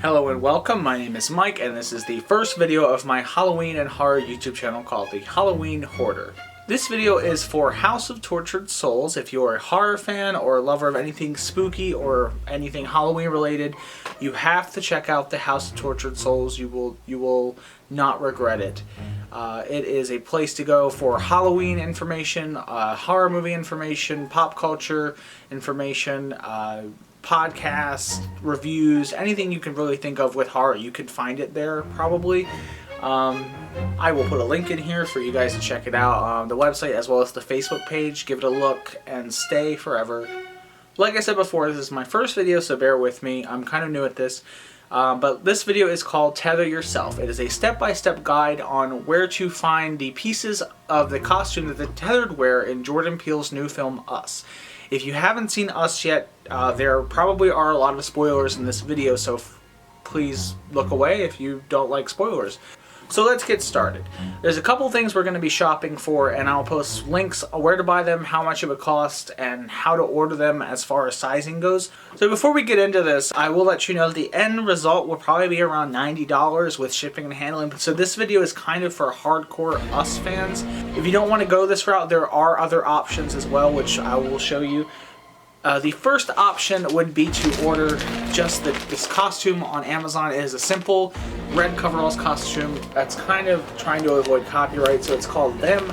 Hello and welcome, my name is Mike and this is the first video of my Halloween and horror YouTube channel called the Halloween Hoarder. This video is for House of Tortured Souls. If you're a horror fan or a lover of anything spooky or anything Halloween related, you have to check out the House of Tortured Souls. You will not regret it. It is a place to go for Halloween information, horror movie information, pop culture information, podcasts, reviews, anything you can really think of with horror, you can find it there probably. I will put a link in here for you guys to check it out, the website as well as the Facebook page. Give it a look and stay forever. Like I said before, this is my first video, so bear with me. I'm kind of new at this. But this video is called Tether Yourself. It is a step-by-step guide on where to find the pieces of the costume that the Tethered wear in Jordan Peele's new film, Us. If you haven't seen Us yet, there probably are a lot of spoilers in this video, so please look away if you don't like spoilers. So let's get started. There's a couple things we're going to be shopping for, and I'll post links where to buy them, how much it would cost, and how to order them as far as sizing goes. So before we get into this, I will let you know the end result will probably be around $90 with shipping and handling. So this video is kind of for hardcore Us fans. If you don't want to go this route, there are other options as well, which I will show you. The first option would be to order just this costume on Amazon. It is a simple red coveralls costume that's kind of trying to avoid copyright, so it's called Them.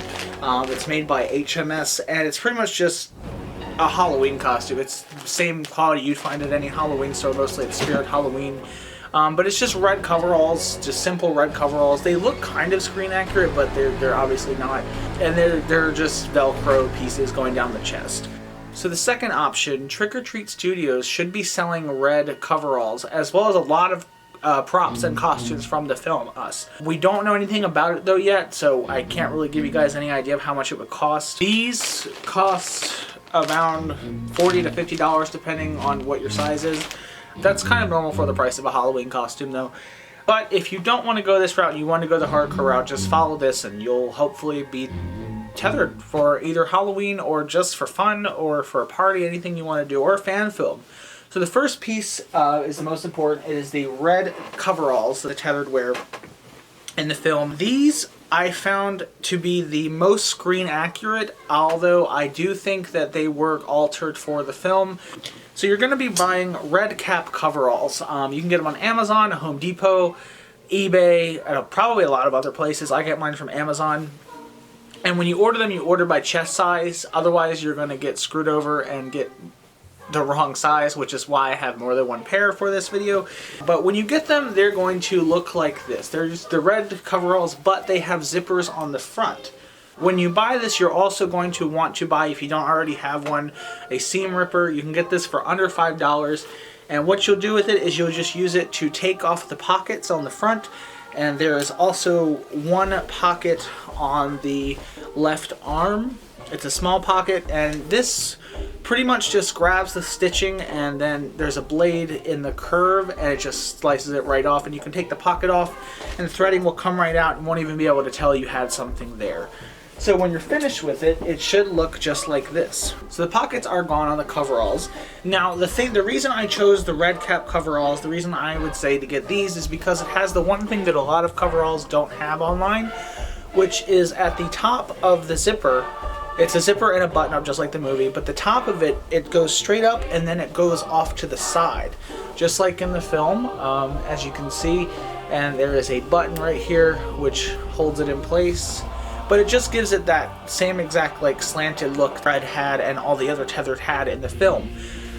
It's made by HMS, and it's pretty much just a Halloween costume. It's the same quality you'd find at any Halloween store, mostly at Spirit Halloween. But it's just red coveralls, just simple red coveralls. They look kind of screen accurate, but they're obviously not. And they're just Velcro pieces going down the chest. So the second option, Trick or Treat Studios should be selling red coveralls, as well as a lot of props and costumes from the film Us. We don't know anything about it though yet, so I can't really give you guys any idea of how much it would cost. These cost around $40 to $50 depending on what your size is. That's kind of normal for the price of a Halloween costume though. But if you don't want to go this route and you want to go the hardcore route, just follow this and you'll hopefully be tethered for either Halloween or just for fun or for a party, anything you want to do, or a fan film. So the first piece is the most important. It is the red coveralls that the Tethered wear in the film. These I found to be the most screen accurate, although I do think that they were altered for the film. So you're going to be buying red cap coveralls. You can get them on Amazon, Home Depot, eBay, probably a lot of other places. I get mine from Amazon. And when you order them, you order by chest size. Otherwise, you're going to get screwed over and get the wrong size, which is why I have more than one pair for this video. But when you get them, they're going to look like this. They're just the red coveralls, but they have zippers on the front. When you buy this, you're also going to want to buy, if you don't already have one, a seam ripper. You can get this for under $5. And what you'll do with it is you'll just use it to take off the pockets on the front. And there is also one pocket on the left arm. It's a small pocket, and this pretty much just grabs the stitching, and then there's a blade in the curve and it just slices it right off, and you can take the pocket off and the threading will come right out and won't even be able to tell you had something there. So when you're finished with it, it should look just like this. So the pockets are gone on the coveralls. Now the reason I chose the red cap coveralls, the reason I would say to get these is because it has the one thing that a lot of coveralls don't have online, which is at the top of the zipper. It's a zipper and a button up just like the movie, but the top of it, it goes straight up and then it goes off to the side. Just like in the film, as you can see, and there is a button right here which holds it in place. But it just gives it that same exact like slanted look Fred had and all the other Tethered had in the film.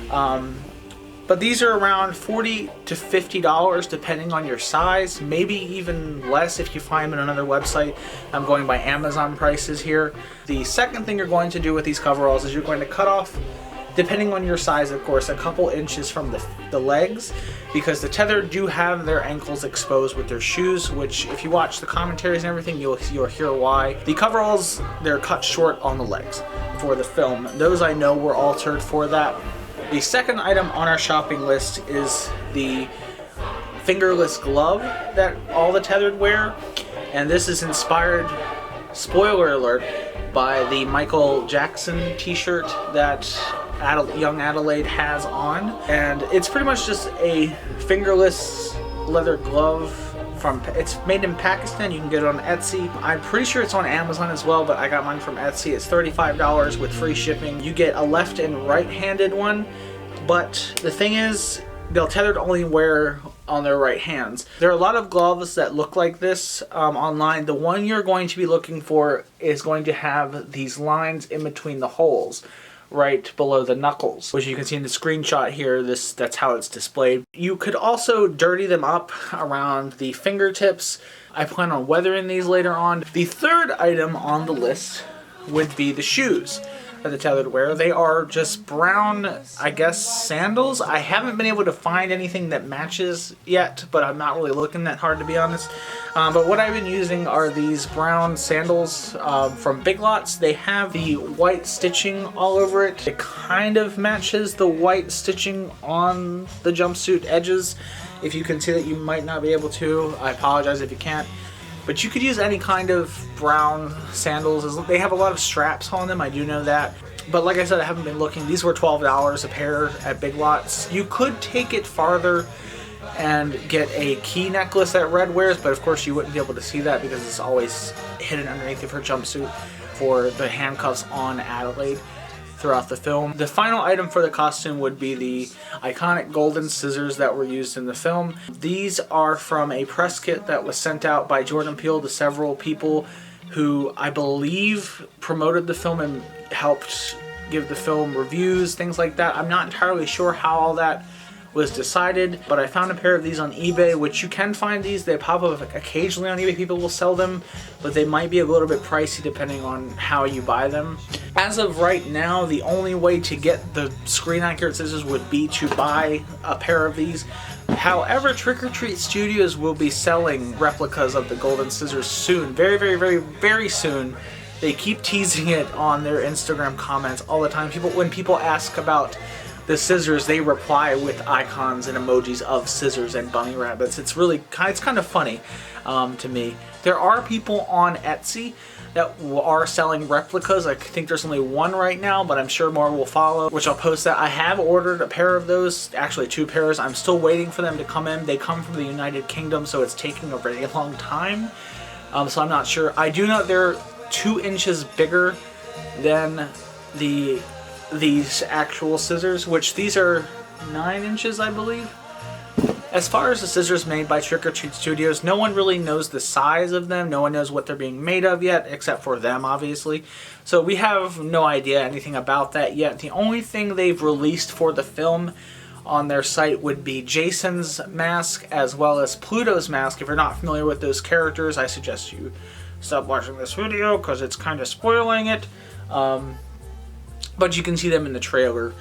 But these are around $40 to $50 depending on your size, maybe even less if you find them on another website. I'm going by Amazon prices here. The second thing you're going to do with these coveralls is you're going to cut off, depending on your size of course, a couple inches from the legs, because the Tethered do have their ankles exposed with their shoes, which if you watch the commentaries and everything, you'll hear why. The coveralls, they're cut short on the legs for the film. Those I know were altered for that. The second item on our shopping list is the fingerless glove that all the Tethered wear, and this is inspired, spoiler alert, by the Michael Jackson t-shirt that young Adelaide has on, and it's pretty much just a fingerless leather glove it's made in Pakistan. You can get it on Etsy. I'm pretty sure it's on Amazon as well, but I got mine from Etsy. It's $35 with free shipping. You get a left and right-handed one, but the thing is, they'll tethered only wear on their right hands. There are a lot of gloves that look like this online. The one you're going to be looking for is going to have these lines in between the holes, right below the knuckles, which you can see in the screenshot here. That's how it's displayed. You could also dirty them up around the fingertips. I plan on weathering these later on. The third item on the list would be the shoes that the tethered wear. They are just brown, I guess, sandals. I haven't been able to find anything that matches yet, but I'm not really looking that hard, to be honest. But what I've been using are these brown sandals from Big Lots. They have the white stitching all over it. It kind of matches the white stitching on the jumpsuit edges. If you can see that, you might not be able to. I apologize if you can't. But you could use any kind of brown sandals. They have a lot of straps on them, I do know that. But like I said, I haven't been looking. These were $12 a pair at Big Lots. You could take it farther and get a key necklace that Red wears, but of course you wouldn't be able to see that because it's always hidden underneath of her jumpsuit for the handcuffs on Adelaide throughout the film. The final item for the costume would be the iconic golden scissors that were used in the film. These are from a press kit that was sent out by Jordan Peele to several people who I believe promoted the film and helped give the film reviews, things like that. I'm not entirely sure how all that was decided, but I found a pair of these on eBay, which you can find these. They pop up occasionally on eBay. People will sell them, but they might be a little bit pricey depending on how you buy them. As of right now, the only way to get the screen accurate scissors would be to buy a pair of these. However, Trick or Treat Studios will be selling replicas of the golden scissors soon. Very, very, very, very soon. They keep teasing it on their Instagram comments all the time. When people ask about the scissors, they reply with icons and emojis of scissors and bunny rabbits. It's kind of funny to me. There are people on Etsy that are selling replicas. I think there's only one right now, but I'm sure more will follow, which I'll post that. I have ordered a pair of those, actually 2 pairs. I'm still waiting for them to come in. They come from the United Kingdom, so it's taking a very long time. So I'm not sure. I do know they're 2 inches bigger than these actual scissors, which these are 9 inches, I believe. As far as the scissors made by Trick or Treat Studios, no one really knows the size of them. No one knows what they're being made of yet, except for them, obviously. So we have no idea anything about that yet. The only thing they've released for the film on their site would be Jason's mask as well as Pluto's mask. If you're not familiar with those characters, I suggest you stop watching this video because it's kind of spoiling it. But you can see them in the trailer,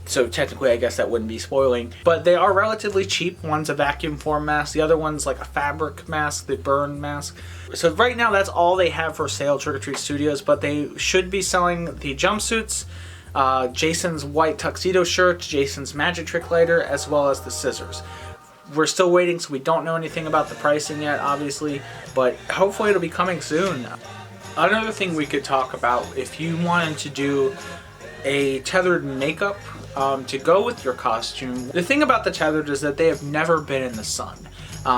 so technically I guess that wouldn't be spoiling. But they are relatively cheap. One's a vacuum form mask, the other one's like a fabric mask, the burn mask. So right now that's all they have for sale, Trick or Treat Studios, but they should be selling the jumpsuits, Jason's white tuxedo shirt, Jason's magic trick lighter, as well as the scissors. We're still waiting, so we don't know anything about the pricing yet, obviously, but hopefully it'll be coming soon. Another thing we could talk about, if you wanted to do a tethered makeup to go with your costume. The thing about the tethered is that they have never been in the sun.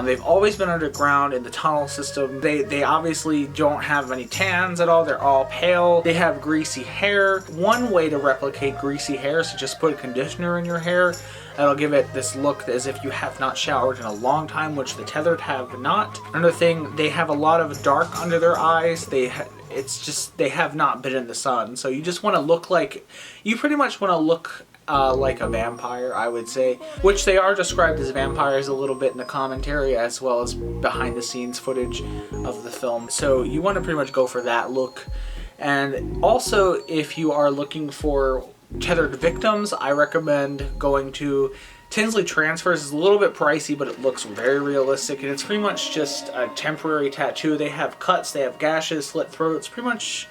They've always been underground in the tunnel system. They obviously don't have any tans at all. They're all pale. They have greasy hair. One way to replicate greasy hair is to just put a conditioner in your hair. That'll give it this look as if you have not showered in a long time, which the tethered have not. Another thing, they have a lot of dark under their eyes. They have not been in the sun. So you just want to look like, you pretty much want to look like a vampire, I would say. Which they are described as vampires a little bit in the commentary as well as behind the scenes footage of the film. So you want to pretty much go for that look. And also, if you are looking for tethered victims, I recommend going to Tinsley Transfers. It's a little bit pricey, but it looks very realistic, and it's pretty much just a temporary tattoo. They have cuts, they have gashes, slit throats, pretty much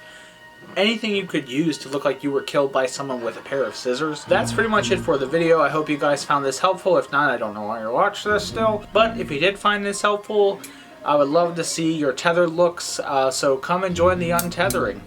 anything you could use to look like you were killed by someone with a pair of scissors. That's pretty much it for the video. I hope you guys found this helpful. If not, I don't know why you're watching this still. But if you did find this helpful, I would love to see your tethered looks, so come and join the untethering.